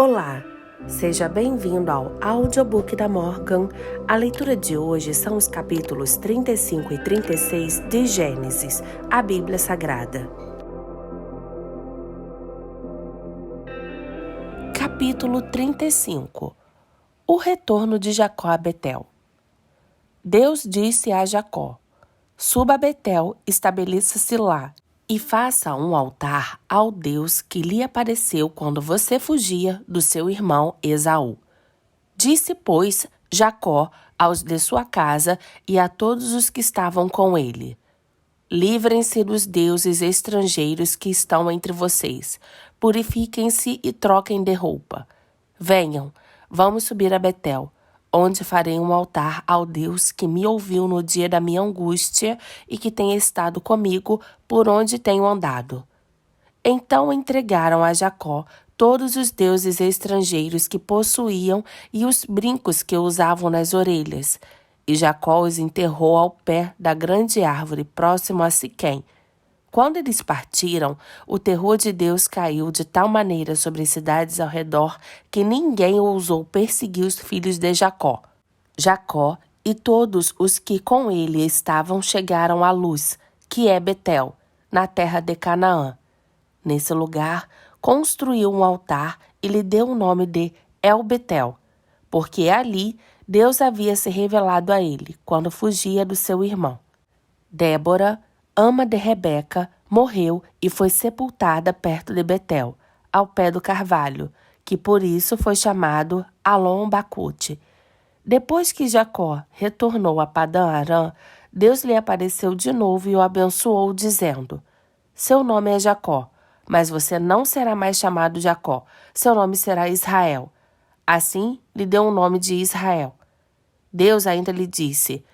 Olá, seja bem-vindo ao Audiobook da Morgan. A leitura de hoje são os capítulos 35 e 36 de Gênesis, a Bíblia Sagrada. Capítulo 35. O retorno de Jacó a Betel. Deus disse a Jacó: suba a Betel, estabeleça-se lá e faça um altar ao Deus que lhe apareceu quando você fugia do seu irmão Esaú. Disse, pois, Jacó aos de sua casa e a todos os que estavam com ele: livrem-se dos deuses estrangeiros que estão entre vocês, purifiquem-se e troquem de roupa. Venham, vamos subir a Betel, onde farei um altar ao Deus que me ouviu no dia da minha angústia e que tem estado comigo por onde tenho andado. Então entregaram a Jacó todos os deuses estrangeiros que possuíam e os brincos que usavam nas orelhas. E Jacó os enterrou ao pé da grande árvore próximo a Siquém. Quando eles partiram, o terror de Deus caiu de tal maneira sobre as cidades ao redor que ninguém ousou perseguir os filhos de Jacó. Jacó e todos os que com ele estavam chegaram à Luz, que é Betel, na terra de Canaã. Nesse lugar, construiu um altar e lhe deu o nome de El-Betel, porque ali Deus havia se revelado a ele quando fugia do seu irmão. Débora, ama de Rebeca, morreu e foi sepultada perto de Betel, ao pé do carvalho, que por isso foi chamado Alon-Bacute. Depois que Jacó retornou a Padã-Arã, Deus lhe apareceu de novo e o abençoou, dizendo: seu nome é Jacó, mas você não será mais chamado Jacó, seu nome será Israel. Assim lhe deu o nome de Israel. Deus ainda lhe disse: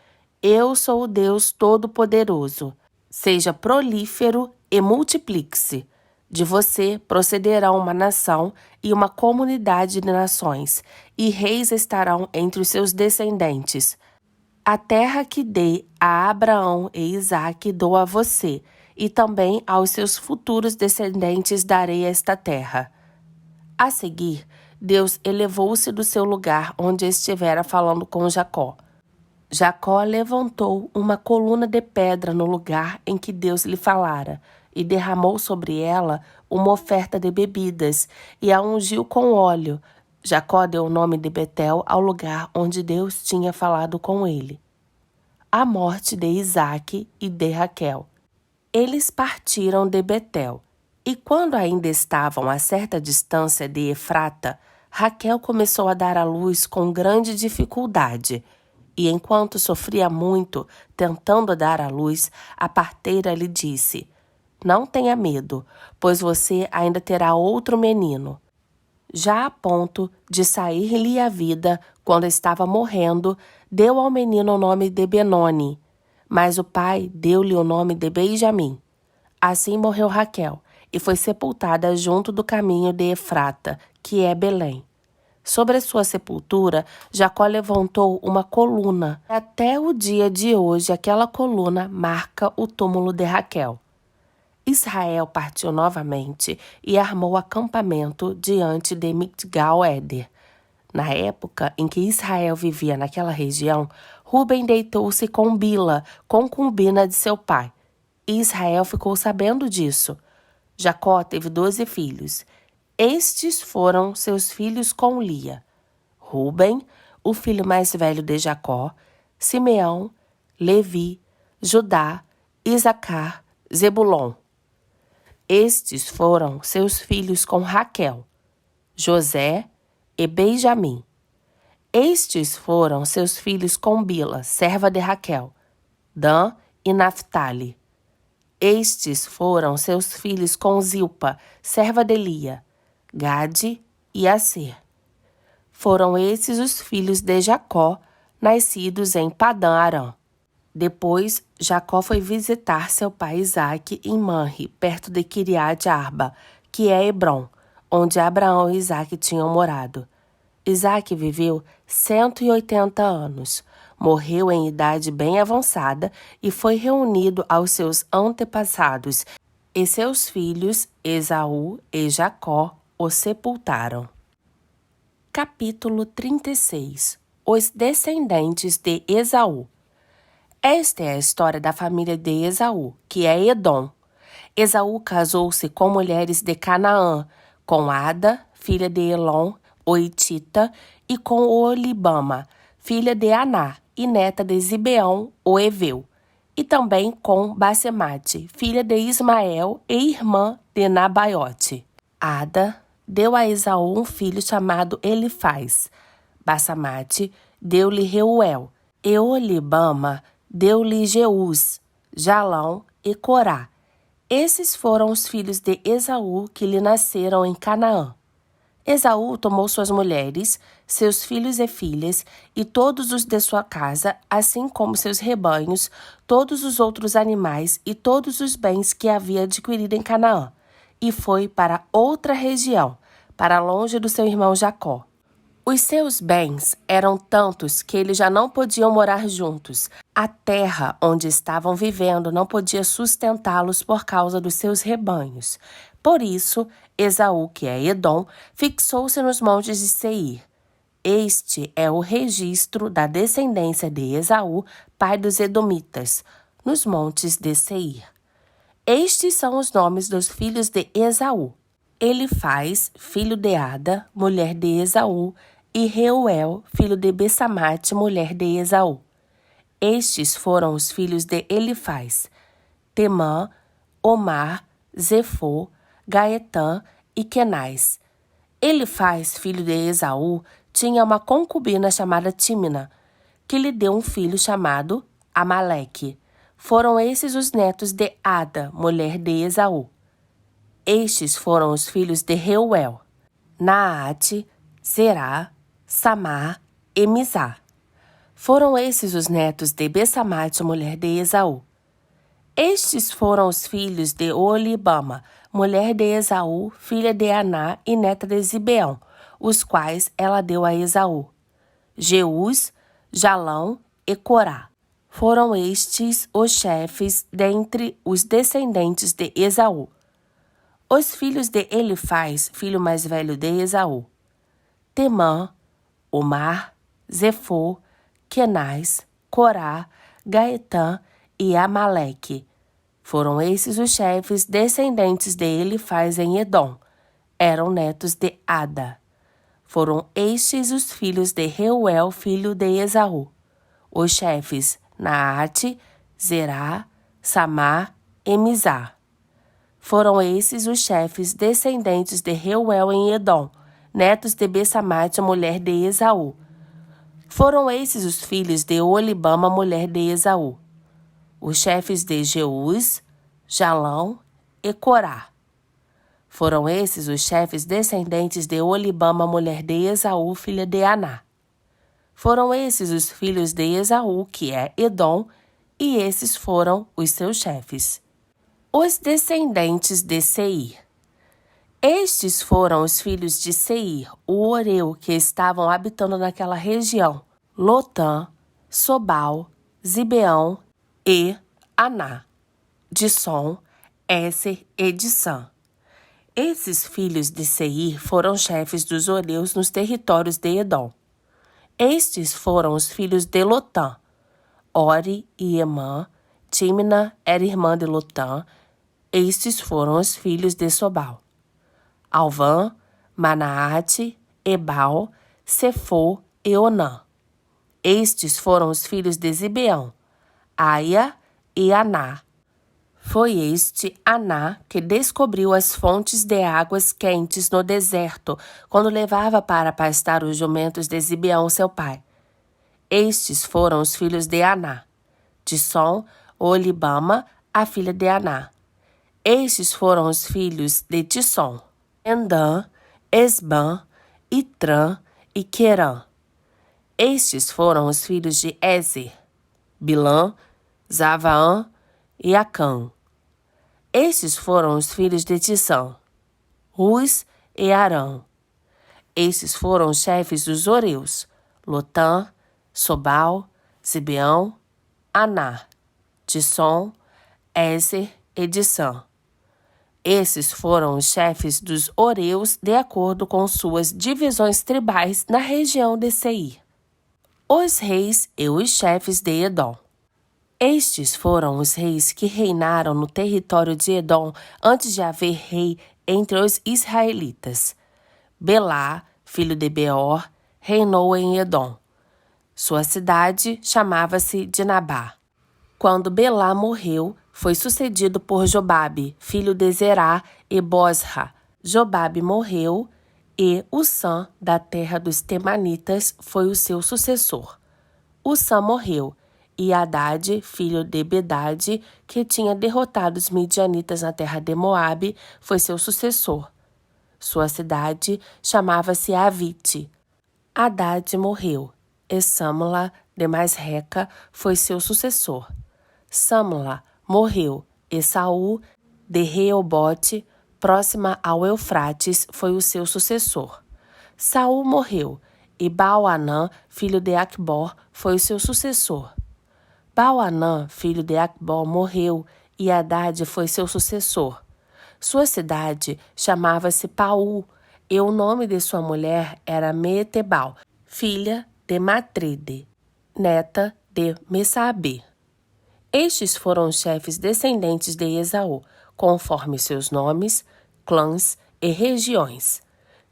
eu sou o Deus Todo-Poderoso. Seja prolífero e multiplique-se. De você procederá uma nação e uma comunidade de nações, e reis estarão entre os seus descendentes. A terra que dei a Abraão e Isaque dou a você, e também aos seus futuros descendentes darei esta terra. A seguir, Deus elevou-se do seu lugar onde estivera falando com Jacó. Jacó levantou uma coluna de pedra no lugar em que Deus lhe falara, e derramou sobre ela uma oferta de bebidas, e a ungiu com óleo. Jacó deu o nome de Betel ao lugar onde Deus tinha falado com ele. A morte de Isaque e de Raquel. Eles partiram de Betel, e quando ainda estavam a certa distância de Efrata, Raquel começou a dar à luz com grande dificuldade. E enquanto sofria muito, tentando dar à luz, a parteira lhe disse: não tenha medo, pois você ainda terá outro menino. Já a ponto de sair-lhe a vida, quando estava morrendo, deu ao menino o nome de Benoni, mas o pai deu-lhe o nome de Benjamim. Assim morreu Raquel, e foi sepultada junto do caminho de Efrata, que é Belém. Sobre a sua sepultura, Jacó levantou uma coluna. Até o dia de hoje, aquela coluna marca o túmulo de Raquel. Israel partiu novamente e armou acampamento diante de Migdal-Éder. Na época em que Israel vivia naquela região, Ruben deitou-se com Bila, concubina de seu pai. E Israel ficou sabendo disso. Jacó teve 12 filhos. Estes foram seus filhos com Lia: Ruben, o filho mais velho de Jacó, Simeão, Levi, Judá, Isacar, Zebulon. Estes foram seus filhos com Raquel: José e Benjamim. Estes foram seus filhos com Bila, serva de Raquel: Dan e Naphtali. Estes foram seus filhos com Zilpa, serva de Lia: Gade e Aser. Foram esses os filhos de Jacó, nascidos em Padã-Arã. Depois, Jacó foi visitar seu pai Isaque em Manre, perto de Quiriat-Arba, que é Hebrom, onde Abraão e Isaque tinham morado. Isaque viveu 180 anos, morreu em idade bem avançada e foi reunido aos seus antepassados, e seus filhos, Esaú e Jacó, o sepultaram. Capítulo 36. Os descendentes de Esaú. Esta é a história da família de Esaú, que é Edom. Esaú casou-se com mulheres de Canaã, com Ada, filha de Elon, o Hitita, e com Olibama, filha de Aná, e neta de Zibeão, o Eveu, e também com Basemate, filha de Ismael e irmã de Nabaiote. Ada deu a Esaú um filho chamado Elifaz. Basemate deu-lhe Reuel, e Olibama deu-lhe Jeús, Jalão e Corá. Esses foram os filhos de Esaú que lhe nasceram em Canaã. Esaú tomou suas mulheres, seus filhos e filhas, e todos os de sua casa, assim como seus rebanhos, todos os outros animais e todos os bens que havia adquirido em Canaã, e foi para outra região, para longe do seu irmão Jacó. Os seus bens eram tantos que eles já não podiam morar juntos. A terra onde estavam vivendo não podia sustentá-los por causa dos seus rebanhos. Por isso, Esaú, que é Edom, fixou-se nos montes de Seir. Este é o registro da descendência de Esaú, pai dos Edomitas, nos montes de Seir. Estes são os nomes dos filhos de Esaú: Elifaz, filho de Ada, mulher de Esaú, e Reuel, filho de Basemate, mulher de Esaú. Estes foram os filhos de Elifaz: Temã, Omar, Zefô, Gaetã e Kenaz. Elifaz, filho de Esaú, tinha uma concubina chamada Tímina, que lhe deu um filho chamado Amaleque. Foram esses os netos de Ada, mulher de Esaú. Estes foram os filhos de Reuel: Naate, Zerá, Samar e Mizá. Foram esses os netos de Basemate, mulher de Esaú. Estes foram os filhos de Olibama, mulher de Esaú, filha de Aná e neta de Zibeão, os quais ela deu a Esaú: Jeús, Jalão e Corá. Foram estes os chefes dentre os descendentes de Esaú. Os filhos de Elifaz, filho mais velho de Esaú: Temã, Omar, Zefô, Kenaz, Corá, Gaetã e Amaleque. Foram esses os chefes descendentes de Elifaz em Edom. Eram netos de Ada. Foram estes os filhos de Reuel, filho de Esaú: os chefes Naate, Zerá, Samar e Mizá. Foram esses os chefes descendentes de Reuel em Edom, netos de Basemate, mulher de Esaú. Foram esses os filhos de Olibama, mulher de Esaú: os chefes de Jeús, Jalão e Corá. Foram esses os chefes descendentes de Olibama, mulher de Esaú, filha de Aná. Foram esses os filhos de Esaú, que é Edom, e esses foram os seus chefes. Os descendentes de Seir. Estes foram os filhos de Seir, o Oreu, que estavam habitando naquela região: Lotã, Sobal, Zibeão e Aná, Dissom, Éser e Dissã. Esses filhos de Seir foram chefes dos Oreus nos territórios de Edom. Estes foram os filhos de Lotã: Ori e Emã. Tímina era irmã de Lotã. Estes foram os filhos de Sobal: Alvã, Manaate, Ebal, Sefô e Onã. Estes foram os filhos de Zibeão: Aia e Aná. Foi este Aná que descobriu as fontes de águas quentes no deserto, quando levava para pastar os jumentos de Zibeão, seu pai. Estes foram os filhos de Aná: Dissom, Olibama, a filha de Aná. Estes foram os filhos de Dissom: Endã, Esbã, Itrã e Querã. Estes foram os filhos de Ézer: Bilã, Zavaã e Acã. Estes foram os filhos de Dissã: Uz e Arã. Estes foram os chefes dos Oreus: Lotã, Sobal, Zibeão, Aná, Dissom, Ézer e Dissã. Esses foram os chefes dos Horeus de acordo com suas divisões tribais na região de Seir. Os reis e os chefes de Edom. Estes foram os reis que reinaram no território de Edom antes de haver rei entre os israelitas. Belá, filho de Beor, reinou em Edom. Sua cidade chamava-se Dinabá. Quando Belá morreu, foi sucedido por Jobabe, filho de Zerá e Bosra. Jobabe morreu e Ussã, da terra dos Temanitas, foi o seu sucessor. Ussã morreu e Hadade, filho de Bedade, que tinha derrotado os midianitas na terra de Moabe, foi seu sucessor. Sua cidade chamava-se Avite. Hadade morreu e Samla de Masreca foi seu sucessor. Samla morreu e Saul de Reobote, próxima ao Eufrates, foi o seu sucessor. Saul morreu e Baal-Anã, filho de Acbor, foi o seu sucessor. Baal-Anã, filho de Acbor, morreu e Hadade foi seu sucessor. Sua cidade chamava-se Paú e o nome de sua mulher era Metebal, filha de Matride, neta de Messabe. Estes foram os chefes descendentes de Esaú, conforme seus nomes, clãs e regiões: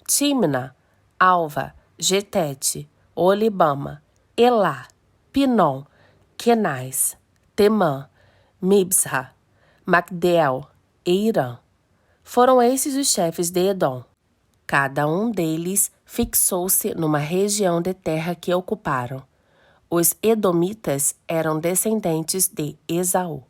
Timna, Alva, Getete, Olibama, Elá, Pinom, Kenaz, Temã, Mibsa, Magdeel e Irã. Foram esses os chefes de Edom. Cada um deles fixou-se numa região de terra que ocuparam. Os edomitas eram descendentes de Esaú.